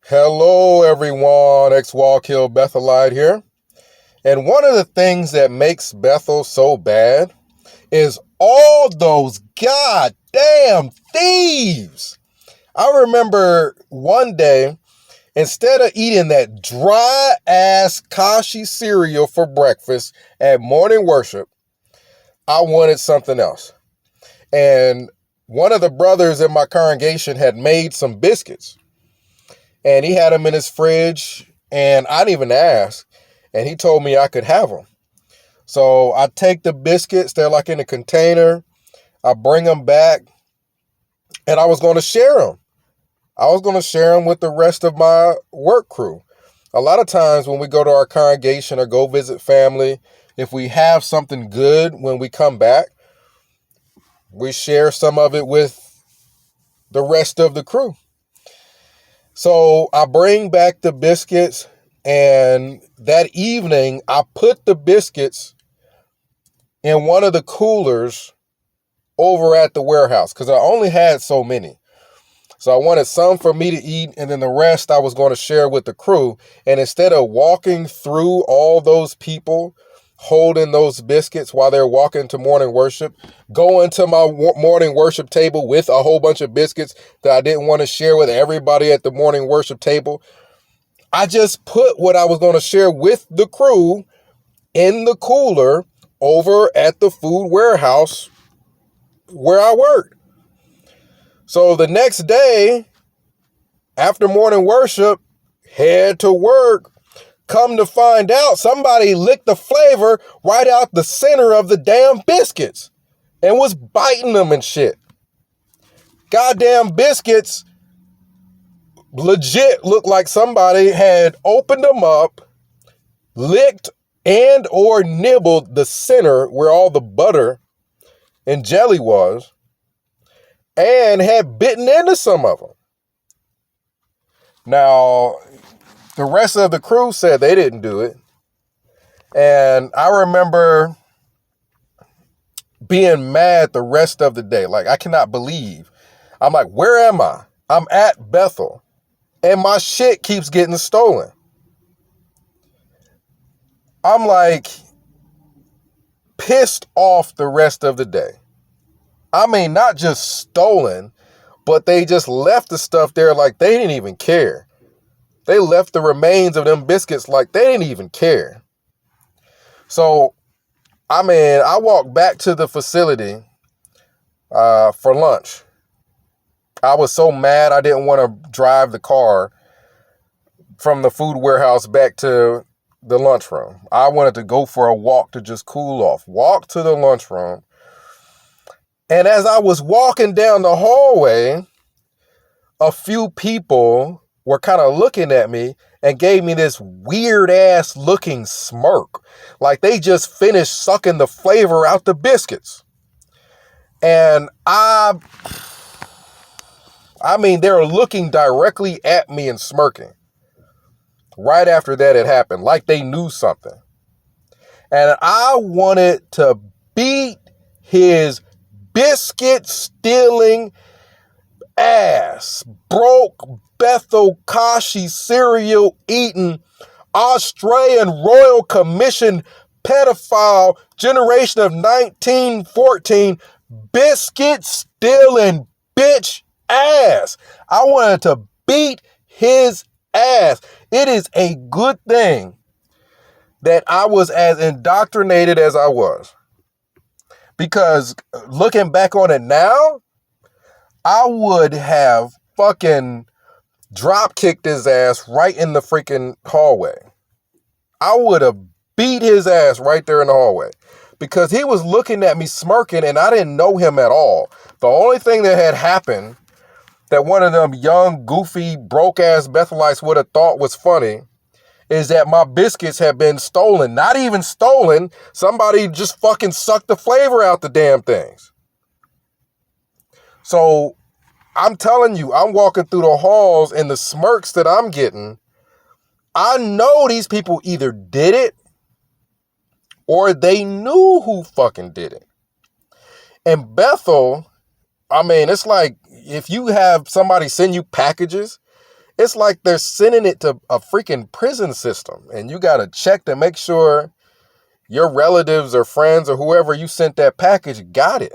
Hello, everyone. Walk Hill Bethelite here. And one of the things that makes Bethel so bad is all those goddamn thieves. I remember one day, instead of eating that dry ass Kashi cereal for breakfast at morning worship, I wanted something else. And one of the brothers in my congregation had made some biscuits. And he had them in his fridge, and I didn't even ask. And he told me I could have them. So I take the biscuits, they're like in a container. I bring them back, and I was going to share them. I was going to share them with the rest of my work crew. A lot of times when we go to our congregation or go visit family, if we have something good when we come back, we share some of it with the rest of the crew. So I bring back the biscuits, and that evening I put the biscuits in one of the coolers over at the warehouse because I only had so many. So I wanted some for me to eat, and then the rest I was going to share with the crew. And instead of walking through all those people holding those biscuits while they're walking to morning worship, going to my morning worship table with a whole bunch of biscuits that I didn't want to share with everybody at the morning worship table, I just put what I was going to share with the crew in the cooler over at the food warehouse where I worked. So the next day, after morning worship, head to work. Come to find out, somebody licked the flavor right out the center of the damn biscuits and was biting them and shit. Goddamn biscuits legit looked like somebody had opened them up, licked and or nibbled the center where all the butter and jelly was, and had bitten into some of them. Now, the rest of the crew said they didn't do it. And I remember being mad the rest of the day. Like, I cannot believe. I'm like, where am I? I'm at Bethel, and my shit keeps getting stolen. I'm like pissed off the rest of the day. I mean, not just stolen, but they just left the stuff there like they didn't even care. They left the remains of them biscuits like they didn't even care. So, I mean, I walked back to the facility for lunch. I was so mad I didn't want to drive the car from the food warehouse back to the lunchroom. I wanted to go for a walk to just cool off. Walk to the lunchroom. And as I was walking down the hallway, a few people were kind of looking at me and gave me this weird ass looking smirk. Like they just finished sucking the flavor out the biscuits. And I mean, they were looking directly at me and smirking. Right after that it happened, like they knew something. And I wanted to beat his biscuit stealing ass, broke Bethel Kashi cereal eating, Australian Royal Commission pedophile generation of 1914 biscuit stealing bitch ass. I wanted to beat his ass. It is a good thing that I was as indoctrinated as I was, because looking back on it now, I would have fucking drop kicked his ass right in the freaking hallway. I would have beat his ass right there in the hallway because he was looking at me smirking and I didn't know him at all. The only thing that had happened that one of them young, goofy, broke-ass Bethelites would have thought was funny is that my biscuits had been stolen. Not even stolen. Somebody just fucking sucked the flavor out the damn things. So I'm telling you, I'm walking through the halls and the smirks that I'm getting, I know these people either did it or they knew who fucking did it. And Bethel, I mean, it's like if you have somebody send you packages It's like they're sending it to a freaking prison system, and you got to check to make sure your relatives or friends or whoever you sent that package got it.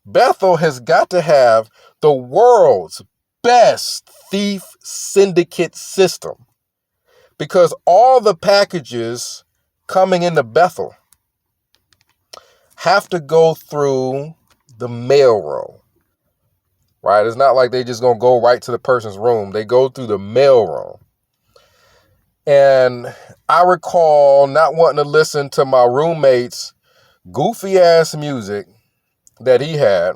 Bethel has got to have the world's best thief syndicate system, because all the packages coming into Bethel have to go through the mailroom, right? It's not like they just gonna go right to the person's room. They go through the mailroom. And I recall not wanting to listen to my roommate's goofy ass music that he had.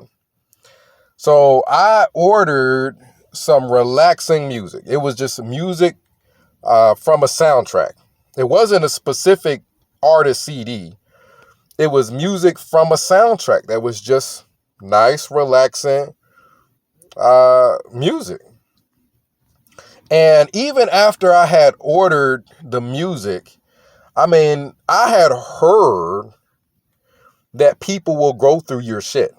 So I ordered some relaxing music. It was just music from a soundtrack. It wasn't a specific artist CD. It was music from a soundtrack that was just nice, relaxing music. And even after I had ordered the music, I mean, I had heard that people will go through your shit.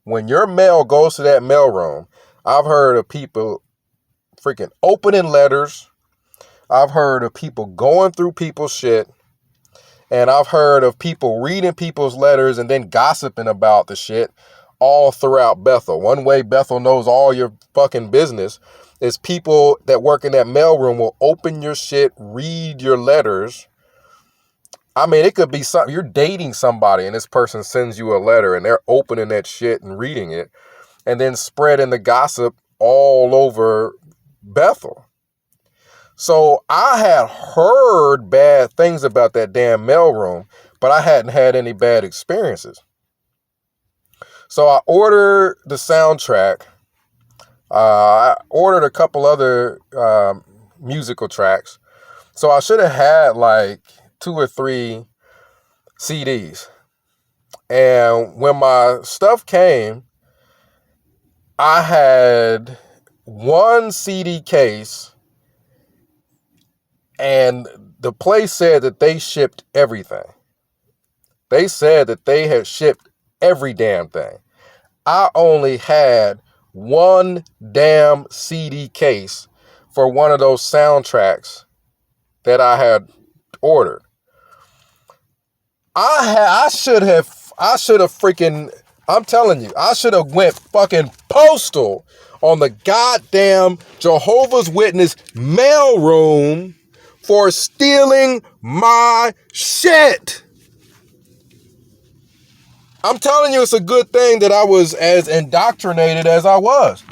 When your mail goes to that mailroom, I've heard of people freaking opening letters. I've heard of people going through people's shit. And I've heard of people reading people's letters and then gossiping about the shit all throughout Bethel. One way Bethel knows all your fucking business is people that work in that mailroom will open your shit, read your letters. I mean, it could be something, you're dating somebody and this person sends you a letter and they're opening that shit and reading it and then spreading the gossip all over Bethel. So I had heard bad things about that damn mailroom, but I hadn't had any bad experiences. So I ordered the soundtrack. I ordered a couple other musical tracks. So I should have had like 2 or 3 CDs. And when my stuff came, I had 1 CD case, and the place said that they shipped everything. They said that they had shipped every damn thing. I only had 1 damn CD case for one of those soundtracks that I had ordered. I should have freaking, I'm telling you, I should have went fucking postal on the goddamn Jehovah's Witness mailroom for stealing my shit. I'm telling you, it's a good thing that I was as indoctrinated as I was,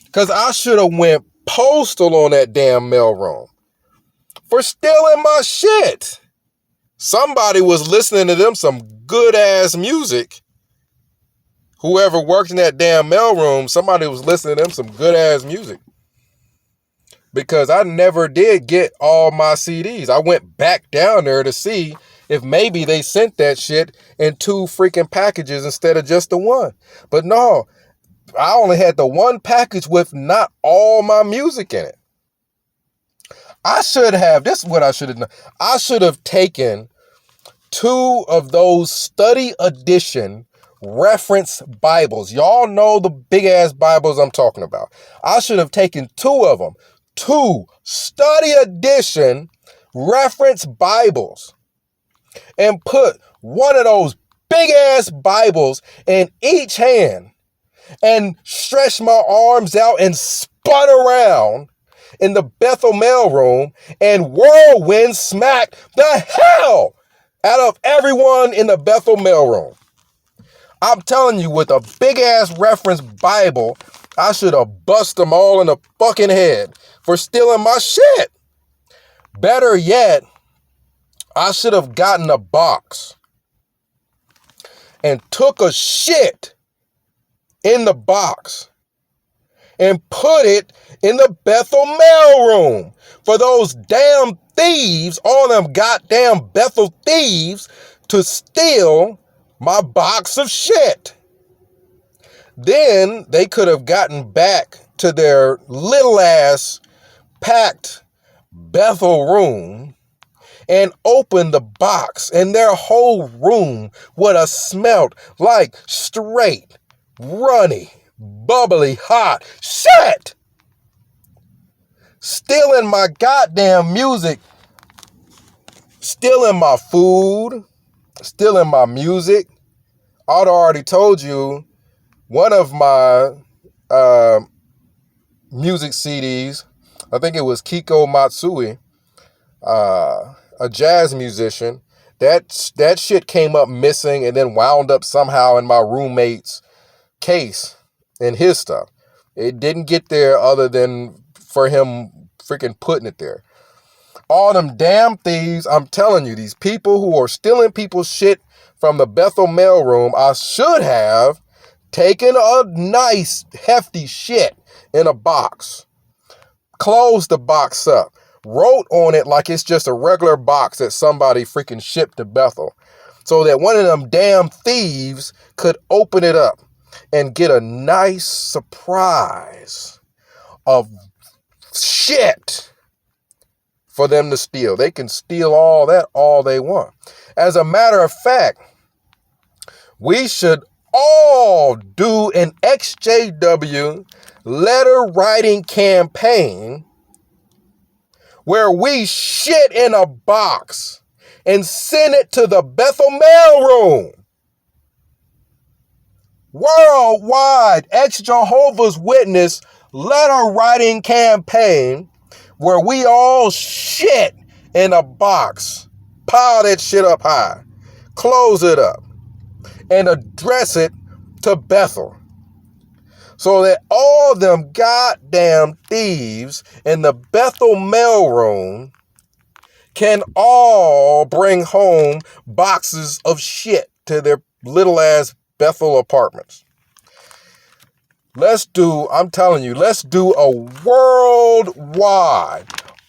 because I should have went postal on that damn mailroom for stealing my shit. Somebody was listening to them some good ass music. Whoever worked in that damn mailroom, somebody was listening to them some good ass music. Because I never did get all my CDs. I went back down there to see if maybe they sent that shit in 2 freaking packages instead of just the 1. But no, I only had the 1 package with not all my music in it. This is what I should have done. I should have taken 2 of those study edition reference Bibles. Y'all know the big ass Bibles I'm talking about. I should have taken 2 of them. 2 study edition reference Bibles and put one of those big ass Bibles in each hand and stretched my arms out and spun around in the Bethel mailroom and whirlwind smacked the hell out of everyone in the Bethel mailroom. I'm telling you, with a big ass reference Bible, I should have bust them all in the fucking head for stealing my shit. Better yet, I should have gotten a box and took a shit in the box and put it in the Bethel mailroom for those damn thieves, all them goddamn Bethel thieves, to steal my box of shit. Then they could have gotten back to their little ass packed Bethel room and opened the box, and their whole room would have smelled like straight, runny, bubbly hot shit. stealing my goddamn music, stealing my food, stealing my music. I'd already told you one of my music CDs, I think it was Kiko Matsui, a jazz musician, that shit came up missing and then wound up somehow in my roommate's case in his stuff. It didn't get there other than for him freaking putting it there. All them damn thieves, I'm telling you, these people who are stealing people's shit from the Bethel mailroom, I should have taken a nice hefty shit in a box, closed the box up, wrote on it like it's just a regular box that somebody freaking shipped to Bethel, so that one of them damn thieves could open it up and get a nice surprise of shit for them to steal. They can steal all that all they want. As a matter of fact, we should all do an XJW letter writing campaign where we shit in a box and send it to the Bethel mailroom. Worldwide ex-Jehovah's Witness letter writing campaign where we all shit in a box, pile that shit up high, close it up, and address it to Bethel, so that all them goddamn thieves in the Bethel mailroom can all bring home boxes of shit to their little ass Bethel apartments. I'm telling you, let's do a worldwide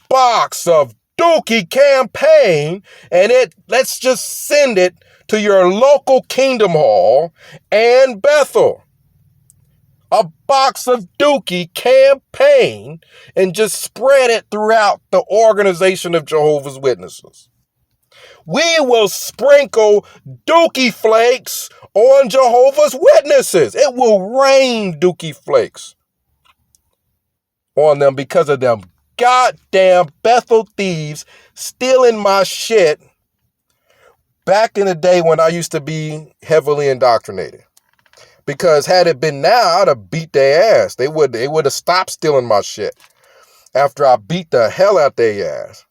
box of dookie campaign, and let's just send it to your local Kingdom Hall and Bethel. A box of dookie campaign, and just spread it throughout the organization of Jehovah's Witnesses. We will sprinkle dookie flakes on Jehovah's Witnesses. It will rain dookie flakes on them because of them goddamn Bethel thieves stealing my shit back in the day when I used to be heavily indoctrinated. Because had it been now, I'd have beat their ass. They would have stopped stealing my shit after I beat the hell out their ass.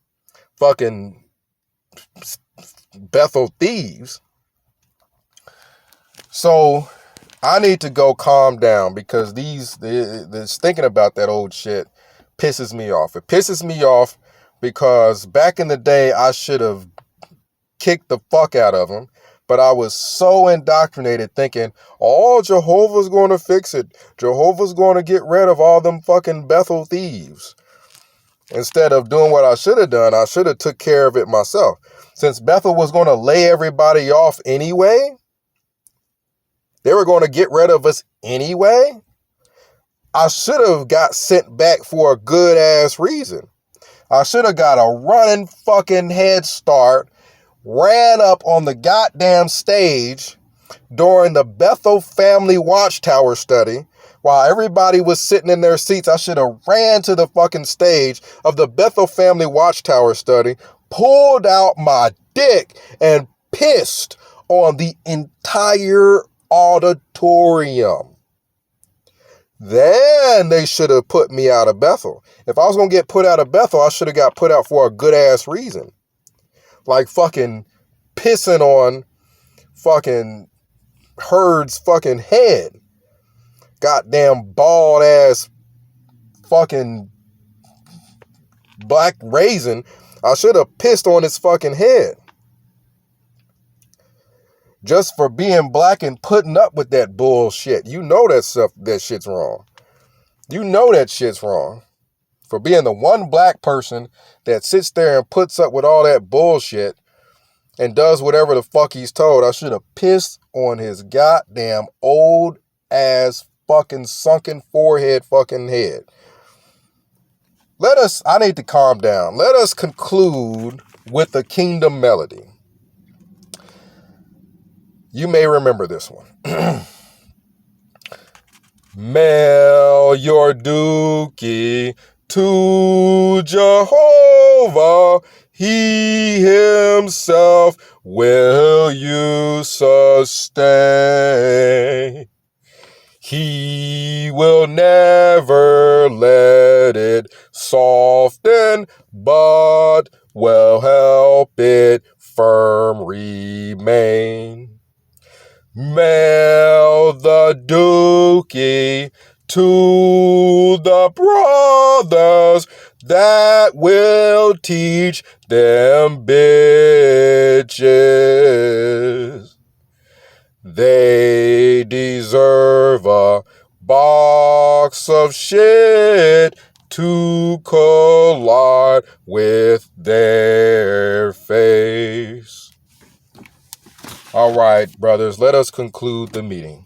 Fucking Bethel thieves. So I need to go calm down, because this thinking about that old shit pisses me off. It pisses me off because back in the day I should have kicked the fuck out of them. But I was so indoctrinated thinking, oh, Jehovah's going to fix it. Jehovah's going to get rid of all them fucking Bethel thieves. Instead of doing what I should have done, I should have took care of it myself. Since Bethel was going to lay everybody off anyway, they were going to get rid of us anyway, I should have got sent back for a good ass reason. I should have got a running fucking head start, ran up on the goddamn stage during the Bethel Family Watchtower study while everybody was sitting in their seats. I should have ran to the fucking stage of the Bethel Family Watchtower study, pulled out my dick, and pissed on the entire auditorium. Then they should have put me out of Bethel. If I was going to get put out of Bethel, I should have got put out for a good ass reason. Like fucking pissing on fucking Herd's fucking head. Goddamn bald ass fucking black raisin. I should have pissed on his fucking head. Just for being black and putting up with that bullshit. You know that shit's wrong. You know that shit's wrong. For being the one black person that sits there and puts up with all that bullshit and does whatever the fuck he's told, I should have pissed on his goddamn old ass fucking sunken forehead fucking head. I need to calm down. Let us conclude with the Kingdom Melody. You may remember this one. Mail your dookie to Jehovah, he himself will you sustain. He will never let it soften, but will help it firm remain. Mail the dookie to the brothers that will teach them bitches. They deserve a box of shit to collide with their face. All right, brothers, let us conclude the meeting.